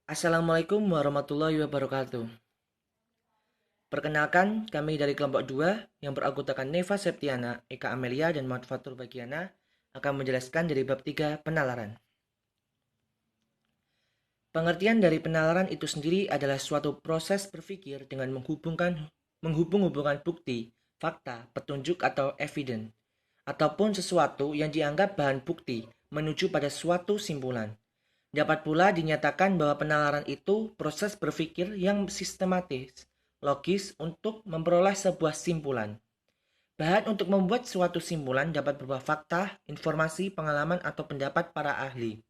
Assalamualaikum warahmatullahi wabarakatuh. Perkenalkan, kami dari kelompok 2 yang beranggotakan Neva Septiana, Eka Amelia, dan Muhammad Fatur Bagiana akan menjelaskan dari bab 3 penalaran. Pengertian dari penalaran itu sendiri adalah suatu proses berpikir dengan menghubung-hubungkan bukti, fakta, petunjuk atau evidence, ataupun sesuatu yang dianggap bahan bukti menuju pada suatu simpulan. Dapat pula dinyatakan bahwa penalaran itu proses berpikir yang sistematis, logis untuk memperoleh sebuah simpulan. Bahan untuk membuat suatu simpulan dapat berupa fakta, informasi, pengalaman, atau pendapat para ahli.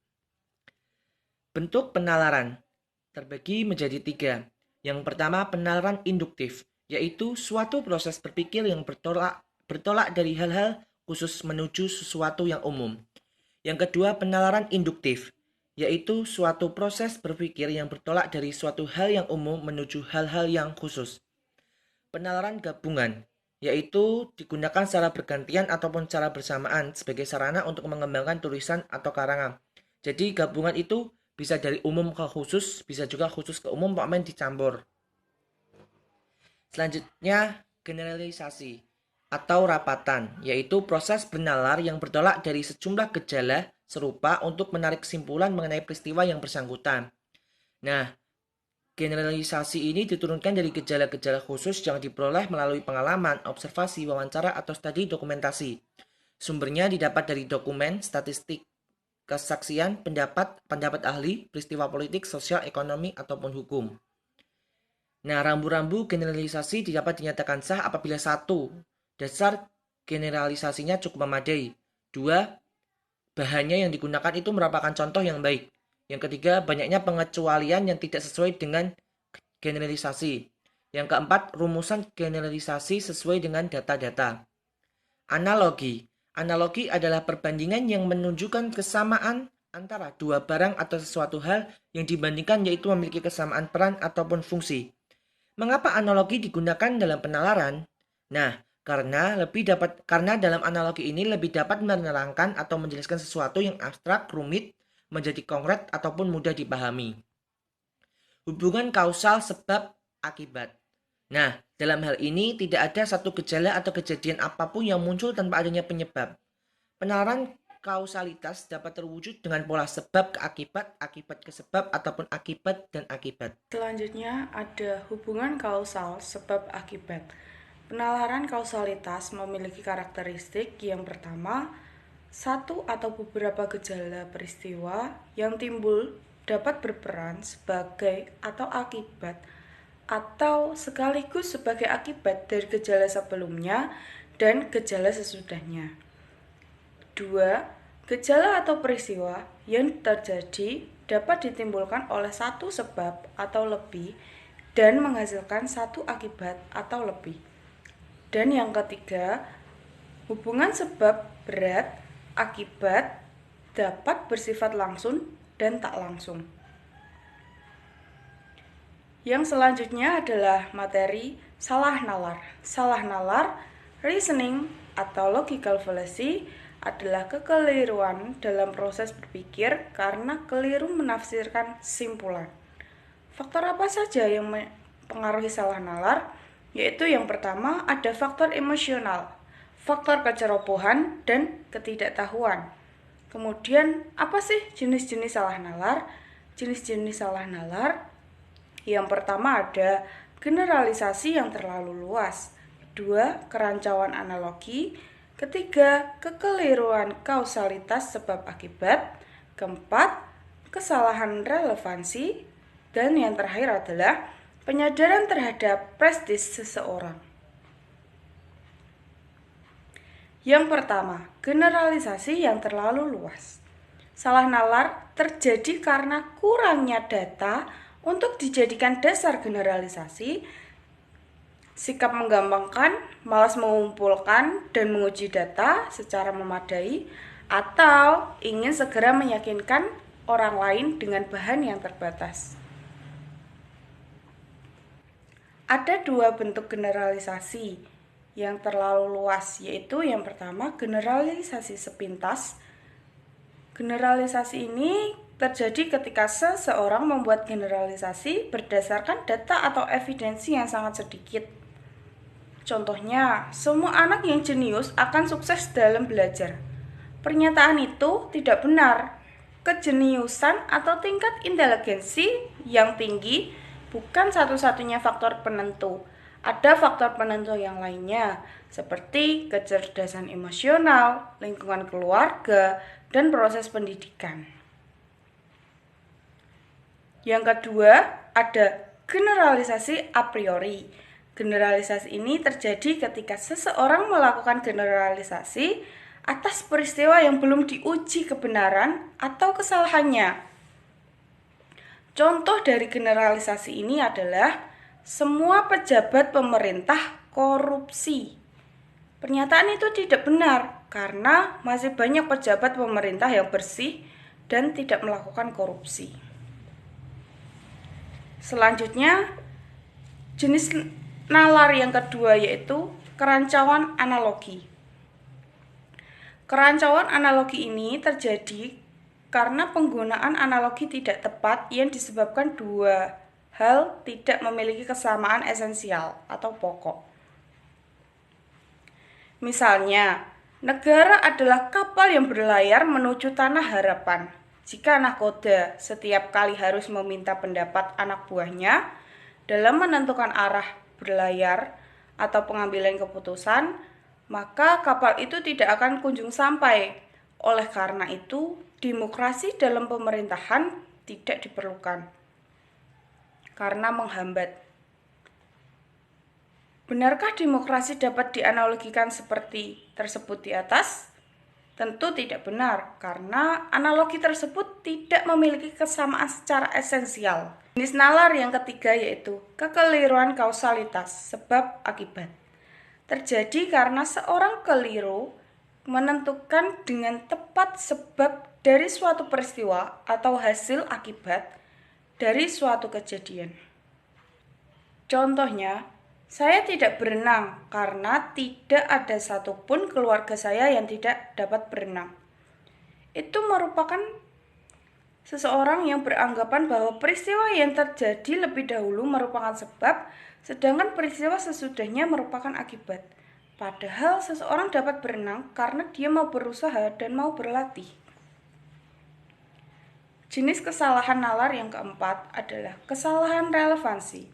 Bentuk penalaran terbagi menjadi 3. Yang pertama, penalaran induktif, yaitu suatu proses berpikir yang bertolak dari hal-hal khusus menuju sesuatu yang umum. Yang kedua, penalaran induktif, yaitu suatu proses berpikir yang bertolak dari suatu hal yang umum menuju hal-hal yang khusus. Penalaran gabungan, yaitu digunakan secara bergantian ataupun secara bersamaan sebagai sarana untuk mengembangkan tulisan atau karangan. Jadi gabungan itu bisa dari umum ke khusus, bisa juga khusus ke umum, pokoknya dicampur. Selanjutnya, generalisasi atau rapatan, yaitu proses bernalar yang bertolak dari sejumlah gejala serupa untuk menarik kesimpulan mengenai peristiwa yang bersangkutan. Nah, generalisasi ini diturunkan dari gejala-gejala khusus yang diperoleh melalui pengalaman, observasi, wawancara, atau studi dokumentasi. Sumbernya didapat dari dokumen, statistik, kesaksian, pendapat ahli, peristiwa politik, sosial, ekonomi, ataupun hukum. Nah, rambu-rambu generalisasi dapat dinyatakan sah apabila 1. Dasar generalisasinya cukup memadai. 2. Bahannya yang digunakan itu merupakan contoh yang baik. Yang ketiga, banyaknya pengecualian yang tidak sesuai dengan generalisasi. Yang keempat, rumusan generalisasi sesuai dengan data-data. Analogi. Analogi adalah perbandingan yang menunjukkan kesamaan antara dua barang atau sesuatu hal yang dibandingkan, yaitu memiliki kesamaan peran ataupun fungsi. Mengapa analogi digunakan dalam penalaran? Nah, karena dalam analogi ini lebih dapat menerangkan atau menjelaskan sesuatu yang abstrak, rumit, menjadi konkret ataupun mudah dipahami. Hubungan kausal sebab akibat. Nah, dalam hal ini tidak ada satu gejala atau kejadian apapun yang muncul tanpa adanya penyebab. Penalaran kausalitas dapat terwujud dengan pola sebab ke akibat, akibat ke sebab, ataupun akibat dan akibat. Selanjutnya ada hubungan kausal sebab akibat. Penalaran kausalitas memiliki karakteristik yang pertama, satu atau beberapa gejala peristiwa yang timbul dapat berperan sebagai atau akibat atau sekaligus sebagai akibat dari gejala sebelumnya dan gejala sesudahnya. 2. Gejala atau peristiwa yang terjadi dapat ditimbulkan oleh satu sebab atau lebih dan menghasilkan satu akibat atau lebih. Dan yang ketiga, hubungan sebab berat akibat dapat bersifat langsung dan tak langsung. Yang selanjutnya adalah materi salah nalar. Salah nalar, reasoning atau logical fallacy adalah kekeliruan dalam proses berpikir karena keliru menafsirkan simpulan. Faktor apa saja yang mempengaruhi salah nalar? Yaitu yang pertama ada faktor emosional, faktor kecerobohan, dan ketidaktahuan. Kemudian apa sih jenis-jenis salah nalar? Jenis-jenis salah nalar yang pertama ada generalisasi yang terlalu luas. Kedua, kerancuan analogi. Ketiga, kekeliruan kausalitas sebab akibat. Keempat, kesalahan relevansi. Dan yang terakhir adalah penyadaran terhadap prestis seseorang. Yang pertama, generalisasi yang terlalu luas. Salah nalar terjadi karena kurangnya data untuk dijadikan dasar generalisasi, sikap menggampangkan, malas mengumpulkan dan menguji data secara memadai, atau ingin segera meyakinkan orang lain dengan bahan yang terbatas. Ada dua bentuk generalisasi yang terlalu luas, yaitu yang pertama generalisasi sepintas. Generalisasi ini terjadi ketika seseorang membuat generalisasi berdasarkan data atau evidensi yang sangat sedikit. Contohnya, semua anak yang jenius akan sukses dalam belajar. Pernyataan itu tidak benar. Kejeniusan atau tingkat inteligensi yang tinggi bukan satu-satunya faktor penentu. Ada faktor penentu yang lainnya, seperti kecerdasan emosional, lingkungan keluarga, dan proses pendidikan. Yang kedua, ada generalisasi a priori. Generalisasi ini terjadi ketika seseorang melakukan generalisasi atas peristiwa yang belum diuji kebenaran atau kesalahannya. Contoh dari generalisasi ini adalah semua pejabat pemerintah korupsi. Pernyataan itu tidak benar karena masih banyak pejabat pemerintah yang bersih dan tidak melakukan korupsi. Selanjutnya, jenis nalar yang kedua yaitu kerancuan analogi. Kerancuan analogi ini terjadi karena penggunaan analogi tidak tepat yang disebabkan dua hal tidak memiliki kesamaan esensial atau pokok. Misalnya, negara adalah kapal yang berlayar menuju tanah harapan. Jika nahkoda setiap kali harus meminta pendapat anak buahnya dalam menentukan arah berlayar atau pengambilan keputusan, maka kapal itu tidak akan kunjung sampai. Oleh karena itu, demokrasi dalam pemerintahan tidak diperlukan karena menghambat. Benarkah demokrasi dapat dianalogikan seperti tersebut di atas? Tentu tidak benar, karena analogi tersebut tidak memiliki kesamaan secara esensial. Jenis nalar yang ketiga yaitu kekeliruan kausalitas, sebab akibat. Terjadi karena seorang keliru menentukan dengan tepat sebab dari suatu peristiwa atau hasil akibat dari suatu kejadian. Contohnya, saya tidak berenang karena tidak ada satupun keluarga saya yang tidak dapat berenang. Itu merupakan seseorang yang beranggapan bahwa peristiwa yang terjadi lebih dahulu merupakan sebab, sedangkan peristiwa sesudahnya merupakan akibat. Padahal seseorang dapat berenang karena dia mau berusaha dan mau berlatih. Jenis kesalahan nalar yang keempat adalah kesalahan relevansi.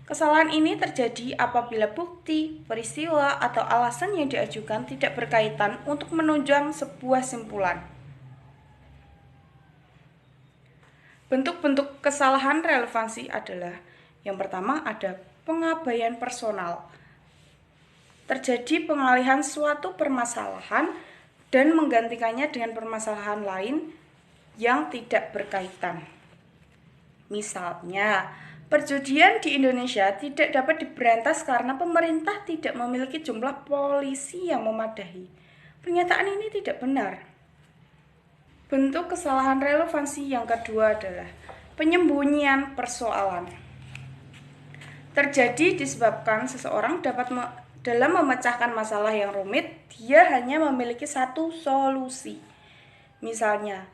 Kesalahan ini terjadi apabila bukti, peristiwa, atau alasan yang diajukan tidak berkaitan untuk menunjang sebuah simpulan. Bentuk-bentuk kesalahan relevansi adalah yang pertama ada pengabaian personal. Terjadi pengalihan suatu permasalahan dan menggantikannya dengan permasalahan lain yang tidak berkaitan. Misalnya, perjudian di Indonesia tidak dapat diberantas karena pemerintah tidak memiliki jumlah polisi yang memadai. Pernyataan ini tidak benar. Bentuk kesalahan relevansi yang kedua adalah penyembunyian persoalan. Terjadi disebabkan seseorang dalam memecahkan masalah yang rumit, dia hanya memiliki satu solusi. Misalnya,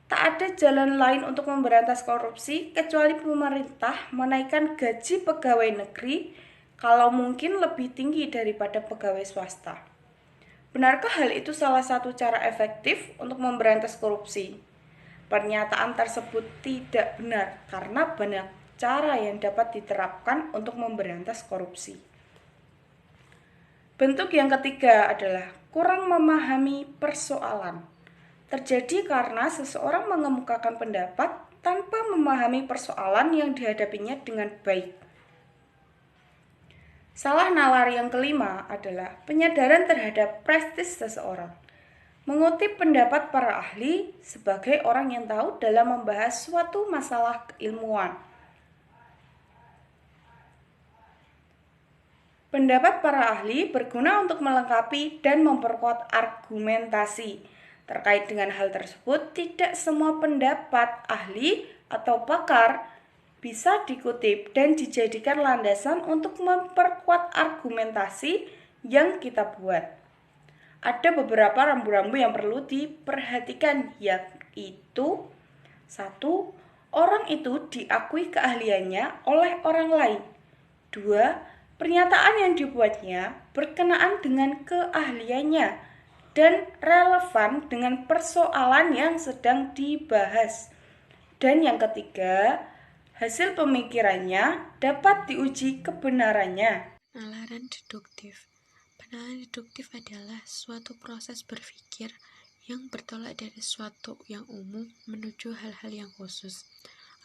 tak ada jalan lain untuk memberantas korupsi kecuali pemerintah menaikkan gaji pegawai negeri kalau mungkin lebih tinggi daripada pegawai swasta. Benarkah hal itu salah satu cara efektif untuk memberantas korupsi? Pernyataan tersebut tidak benar karena banyak cara yang dapat diterapkan untuk memberantas korupsi. Bentuk yang ketiga adalah kurang memahami persoalan. Terjadi karena seseorang mengemukakan pendapat tanpa memahami persoalan yang dihadapinya dengan baik. Salah nalar yang kelima adalah penyadaran terhadap prestis seseorang. Mengutip pendapat para ahli sebagai orang yang tahu dalam membahas suatu masalah keilmuan. Pendapat para ahli berguna untuk melengkapi dan memperkuat argumentasi. Terkait dengan hal tersebut, tidak semua pendapat ahli atau pakar bisa dikutip dan dijadikan landasan untuk memperkuat argumentasi yang kita buat. Ada beberapa rambu-rambu yang perlu diperhatikan, yaitu 1. Orang itu diakui keahliannya oleh orang lain. 2. Pernyataan yang dibuatnya berkenaan dengan keahliannya dan relevan dengan persoalan yang sedang dibahas. Dan yang ketiga, hasil pemikirannya dapat diuji kebenarannya. Penalaran deduktif. Penalaran deduktif adalah suatu proses berpikir yang bertolak dari sesuatu yang umum menuju hal-hal yang khusus,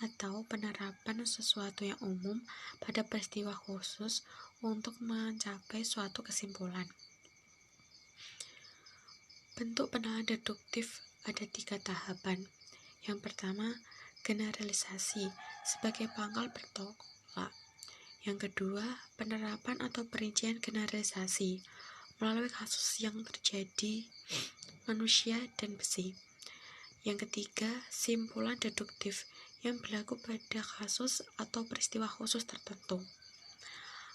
atau penerapan sesuatu yang umum pada peristiwa khusus untuk mencapai suatu kesimpulan. Bentuk penalaran deduktif ada 3 tahapan. Yang pertama, generalisasi sebagai pangkal bertolak. Yang kedua, penerapan atau perincian generalisasi melalui kasus yang terjadi manusia dan besi. Yang ketiga, simpulan deduktif yang berlaku pada kasus atau peristiwa khusus tertentu.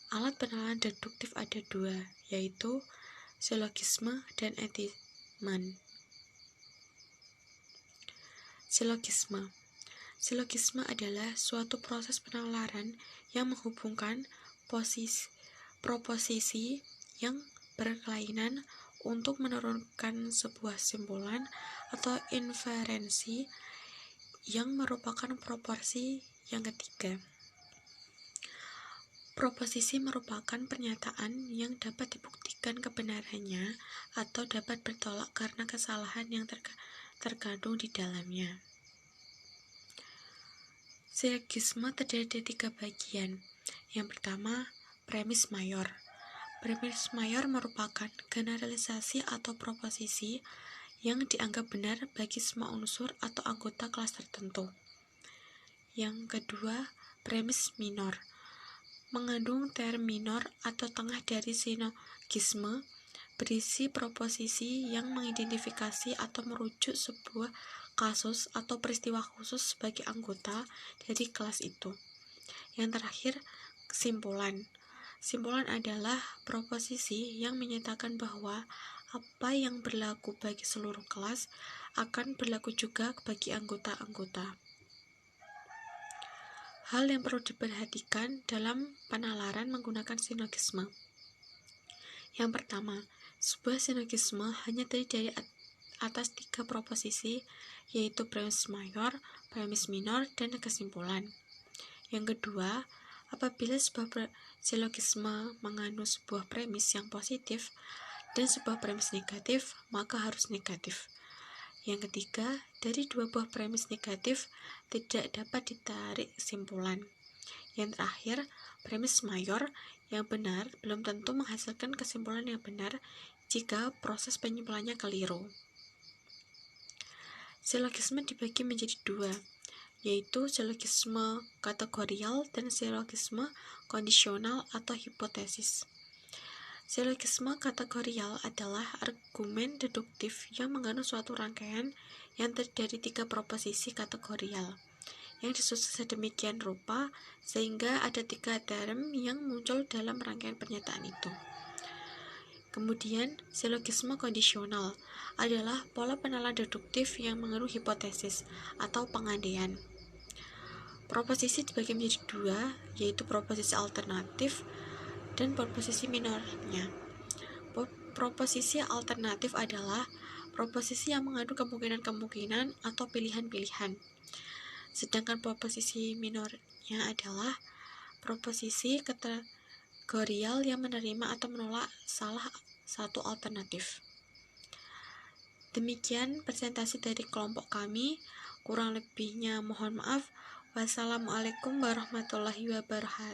Alat penalaran deduktif ada 2, yaitu silogisme dan enditement. Silogisme. Silogisme adalah suatu proses penalaran yang menghubungkan proposisi yang berkelainan untuk menurunkan sebuah simpulan atau inferensi yang merupakan proporsi yang ketiga. Proposisi merupakan pernyataan yang dapat dibuktikan kebenarannya atau dapat bertolak karena kesalahan yang terkandung di dalamnya. Silogisme terdiri dari 3 bagian. Yang pertama, premis mayor. Premis mayor merupakan generalisasi atau proposisi yang dianggap benar bagi semua unsur atau anggota kelas tertentu. Yang kedua, premis minor. Mengandung term minor atau tengah dari silogisme, berisi proposisi yang mengidentifikasi atau merujuk sebuah kasus atau peristiwa khusus sebagai anggota dari kelas itu. Yang terakhir, kesimpulan. Simpulan adalah proposisi yang menyatakan bahwa apa yang berlaku bagi seluruh kelas akan berlaku juga bagi anggota-anggota. Hal yang perlu diperhatikan dalam penalaran menggunakan silogisme. Yang pertama, sebuah silogisme hanya terdiri dari atas 3 proposisi, yaitu premis mayor, premis minor, dan kesimpulan. Yang kedua, apabila sebuah silogisme mengandung sebuah premis yang positif dan sebuah premis negatif, maka harus negatif. Yang ketiga, dari 2 buah premis negatif tidak dapat ditarik kesimpulan. Yang terakhir, premis mayor yang benar belum tentu menghasilkan kesimpulan yang benar jika proses penyimpulannya keliru. Silogisme dibagi menjadi 2, yaitu silogisme kategorial dan silogisme kondisional atau hipotesis. Silogisme kategorial adalah argumen deduktif yang mengandung suatu rangkaian yang terdiri dari 3 proposisi kategorial yang disusun sedemikian rupa sehingga ada 3 term yang muncul dalam rangkaian pernyataan itu. Kemudian, silogisme kondisional adalah pola penalaran deduktif yang mengandung hipotesis atau pengandaian. Proposisi dibagi menjadi 2, yaitu proposisi alternatif dan proposisi minornya. Proposisi alternatif adalah proposisi yang mengandung kemungkinan-kemungkinan atau pilihan-pilihan. Sedangkan proposisi minornya adalah proposisi kategorial yang menerima atau menolak salah satu alternatif. Demikian presentasi dari kelompok kami. Kurang lebihnya mohon maaf. Wassalamualaikum warahmatullahi wabarakatuh.